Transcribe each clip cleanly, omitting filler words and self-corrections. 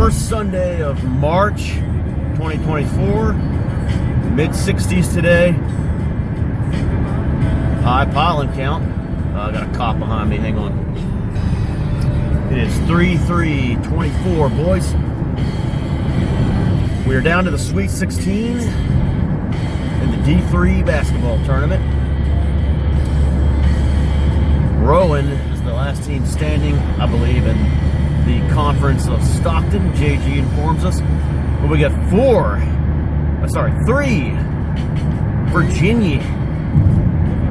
First Sunday of March 2024, mid-60s today. High pollen count. I got a cop behind me, hang on. It is 3/3/24, boys. We are down to the Sweet 16 in the D3 basketball tournament. Rowan is the last team standing, I believe, in the conference of Stockton. JG informs us. But we got three Virginia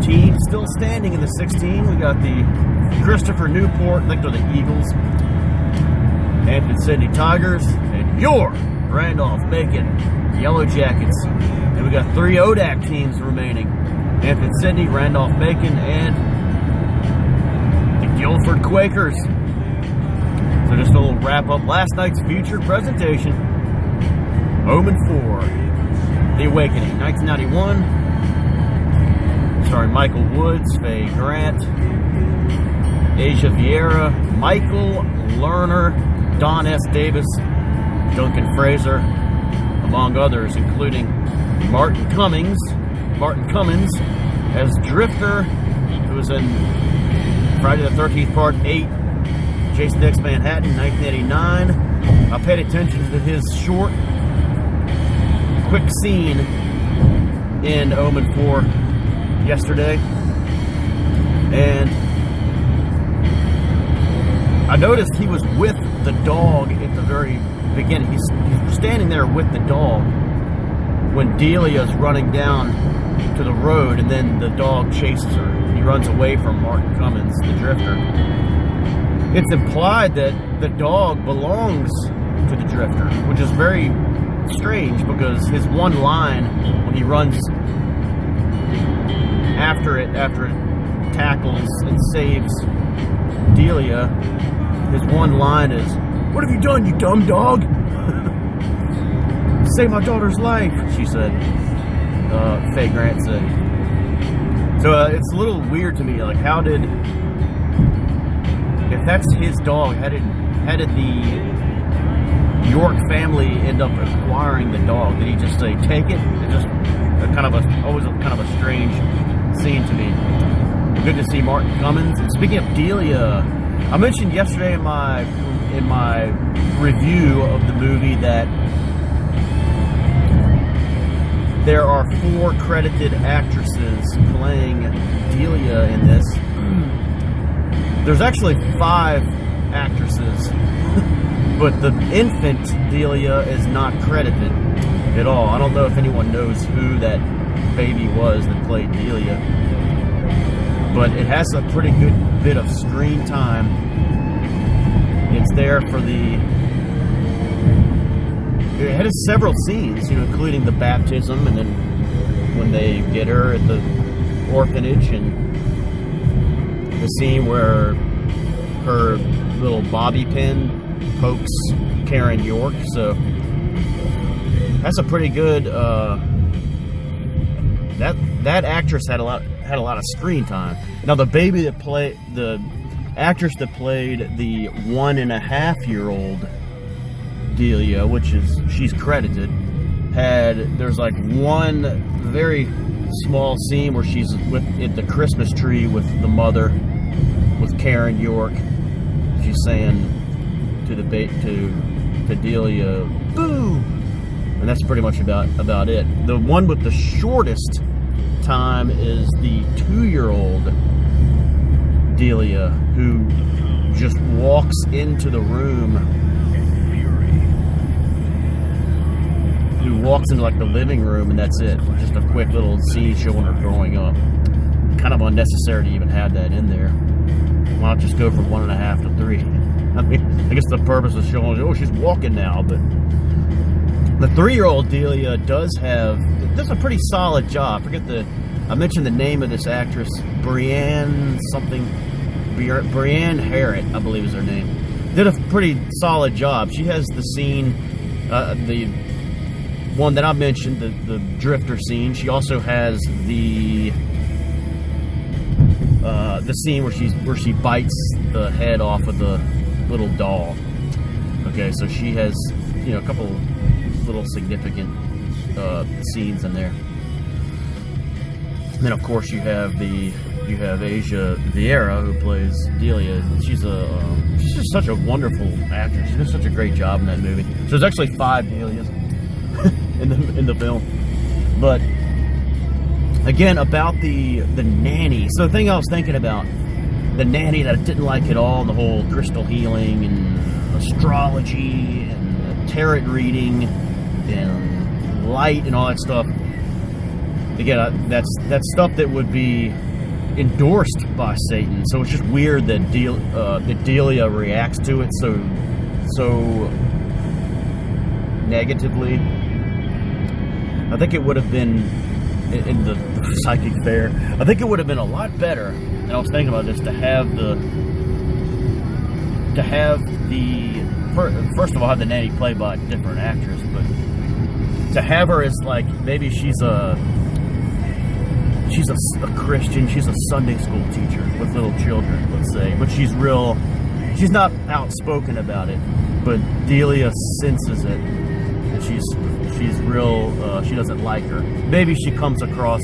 teams still standing in the 16. We got the Christopher Newport, I think they're the Eagles, Hampton Sydney Tigers, and your Randolph-Macon Yellow Jackets. And we got three ODAC teams remaining: Hampton Sydney, Randolph-Macon, and the Guilford Quakers. So just a little wrap up last night's featured presentation. Omen IV, The Awakening, 1991. Starring Michael Woods, Faye Grant, Asia Vieira, Michael Lerner, Don S. Davis, Duncan Fraser, among others, including Martin Cummins as Drifter, who was in Friday the 13th Part 8, Jason X Manhattan, 1989. I paid attention to his short, quick scene in Omen IV yesterday, and I noticed he was with the dog at the very beginning. He's standing there with the dog when Delia's running down to the road, and then the dog chases her. He runs away from Martin Cummins, the Drifter. It's implied that the dog belongs to the Drifter, which is very strange because his one line when he runs after it tackles and saves Delia, his one line is, "What have you done, you dumb dog?" "Save my daughter's life," she said. Faye Grant said. So it's a little weird to me, like if that's his dog, how did the York family end up acquiring the dog? Did he just say, "Take it"? It's just always a kind of a strange scene to me. Good to see Martin Cummins. And speaking of Delia, I mentioned yesterday in my review of the movie that there are 4 credited actresses playing Delia in this. There's actually 5 actresses, but the infant Delia is not credited at all. I don't know if anyone knows who that baby was that played Delia, but it has a pretty good bit of screen time. It's there for it had several scenes, including the baptism, and then when they get her at the orphanage, and the scene where her little bobby pin pokes Karen York. So that's a pretty good. That actress had a lot of screen time. Now the actress that played the 1.5-year-old Delia, she's credited, there's like one very small scene where she's at the Christmas tree with the mother, with Karen York. She's saying to Delia, "Boo!" And that's pretty much about it. The one with the shortest time is the 2-year-old Delia, who just walks into the room, like the living room, and that's it. Just a quick little scene showing her growing up. Kind of unnecessary to even have that in there. Why not just go from 1.5 to 3? I mean, I guess the purpose is showing, she's walking now, but the 3-year-old Delia does a pretty solid job. I mentioned the name of this actress, Brianne Harrett, I believe is her name. Did a pretty solid job. She has the scene, the one that I mentioned, the Drifter scene. She also has the scene where she bites the head off of the little doll. Okay, so she has, you know, a couple little significant scenes in there. And then, of course, you have Asia Vieira, who plays Delia. She's just such a wonderful actress. She did such a great job in that movie. So there's actually 5 Delias in the film. But again, about the nanny. So the thing I was thinking about, the nanny that I didn't like at all, the whole crystal healing and astrology and tarot reading and light and all that stuff. Again, that's stuff that would be endorsed by Satan. So it's just weird that Delia reacts to it so negatively. I think it would have been in the psychic fair. I think it would have been a lot better. And I was thinking about this, to have the first of all, have the nanny played by a different actress, but to have her as, like, maybe she's a Christian, she's a Sunday school teacher with little children, let's say, but she's not outspoken about it, but Delia senses it, and she's real, she doesn't like her. Maybe she comes across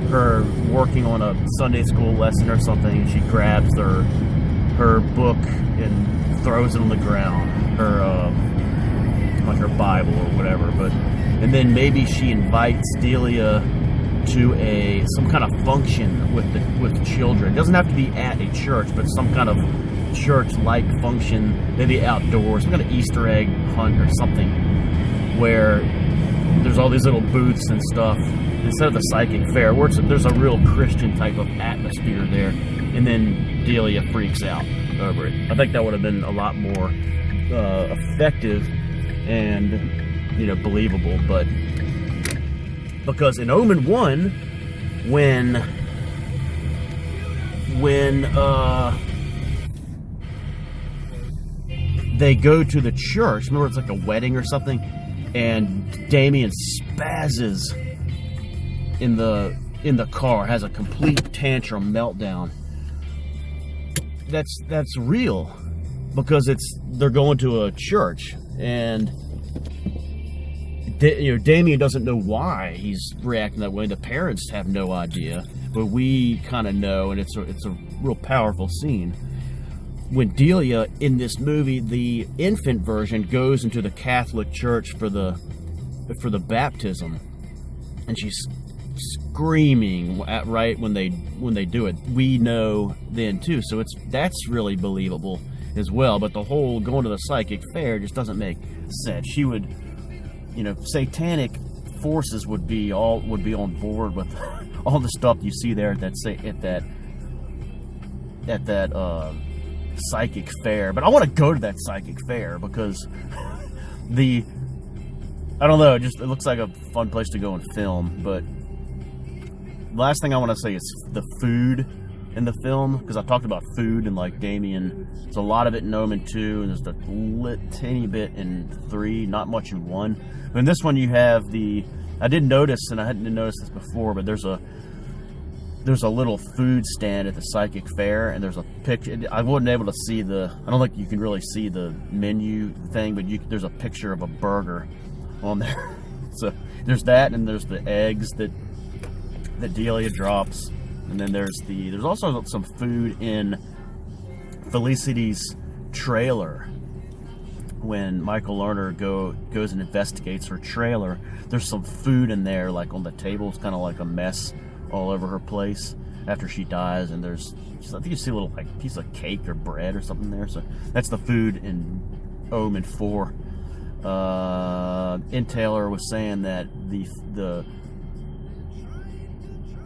her working on a Sunday school lesson or something, and she grabs her book and throws it on the ground, like her Bible or whatever, and then maybe she invites Delia to some kind of function with children. It doesn't have to be at a church, but some kind of church-like function, maybe outdoors, some kind of Easter egg hunt or something, where there's all these little booths and stuff, instead of the psychic fair, where there's a real Christian type of atmosphere there, and then Delia freaks out over it. I think that would have been a lot more effective and, you know, believable. But because in Omen 1, when they go to the church, remember, it's like a wedding or something, and Damien spazzes in the car, has a complete tantrum meltdown. That's real, because they're going to a church, and Damien doesn't know why he's reacting that way. The parents have no idea, but we kind of know, and it's a real powerful scene. When Delia, in this movie, the infant version, goes into the Catholic Church for the baptism, and she's screaming right when they do it. We know then too, so that's really believable as well. But the whole going to the psychic fair just doesn't make sense. She would, satanic forces would be on board with all the stuff you see there at that psychic fair. But I want to go to that psychic fair because I don't know, it looks like a fun place to go and film. But last thing I want to say is the food in the film, because I talked about food and like Damien. There's a lot of it in Omen 2, and there's a tiny bit in 3, not much in 1. But in this one, you have I did notice, and I hadn't noticed this before, but there's a little food stand at the psychic fair, and there's a picture. I wasn't able to see I don't think you can really see the menu thing, but there's a picture of a burger on there. So there's that, and there's the eggs that Delia drops, and then there's also some food in Felicity's trailer. When Michael Lerner goes and investigates her trailer, there's some food in there, like on the table. It's kind of like a mess all over her place after she dies, and I think you see a little like piece of cake or bread or something there. So that's the food in Omen 4. Taylor was saying that the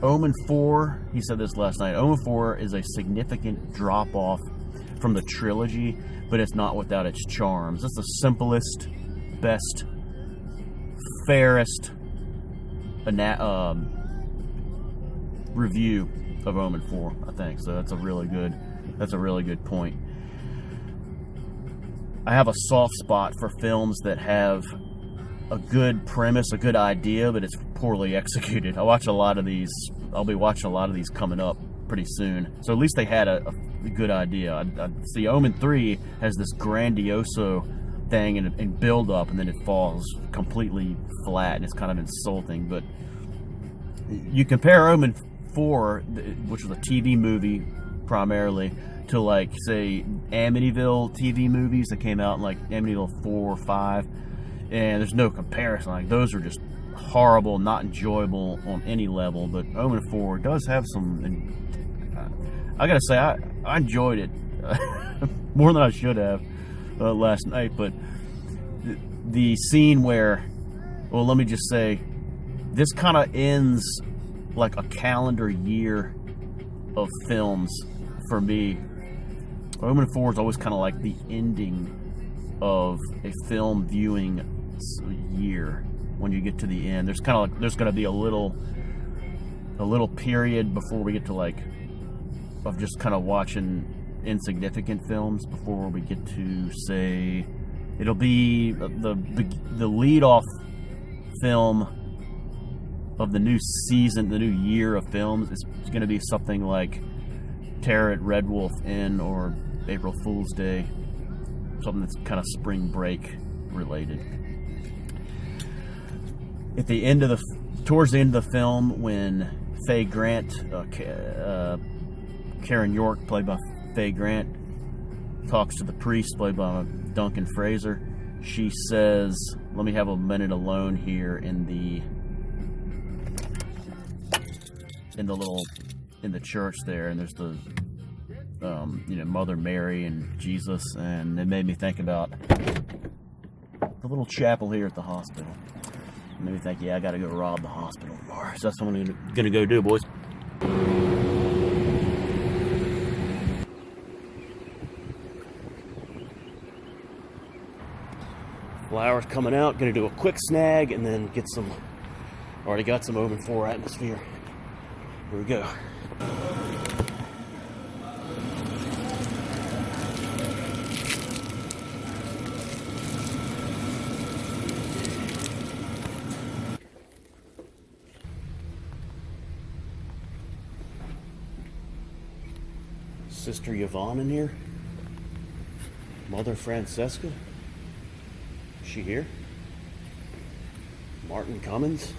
Omen 4, he said this last night, Omen 4 is a significant drop off from the trilogy, but it's not without its charms. It's the simplest, best, fairest review of Omen 4, I think. So that's a really good point. I have a soft spot for films that have a good premise, a good idea, but it's poorly executed. I'll be watching a lot of these coming up pretty soon. So at least they had a good idea. I see Omen 3 has this grandioso thing and build up, and then it falls completely flat, and it's kind of insulting. But you compare Omen 4, which was a TV movie primarily, to like say Amityville TV movies that came out in like Amityville 4 or 5, and there's no comparison. Like those are just horrible, not enjoyable on any level. But Omen 4 does have some, and I gotta say I enjoyed it more than I should have last night. But the scene where, well, let me just say, this kind of ends like a calendar year of films for me. Omen 4 is always kind of like the ending of a film viewing year. When you get to the end, there's kind of like, there's going to be a little period before we get to like, of just kind of watching insignificant films before we get to, say, it'll be the lead off film of the new season, the new year of films. It's going to be something like Terror at Red Wolf Inn or April Fool's Day, something that's kind of spring break related. At the end of towards the end of the film, when Faye Grant, Karen York, played by Faye Grant, talks to the priest, played by Duncan Fraser, she says, "Let me have a minute alone here in the church there," and there's the Mother Mary and Jesus, and it made me think about the little chapel here at the hospital. It made me think, yeah, I gotta go rob the hospital tomorrow. So that's what I'm gonna go do, boys. Flowers coming out, gonna do a quick snag and then get some, already got some Omen 4 atmosphere. Here we go. Sister Yvonne in here? Mother Francesca? Is she here? Martin Cummins?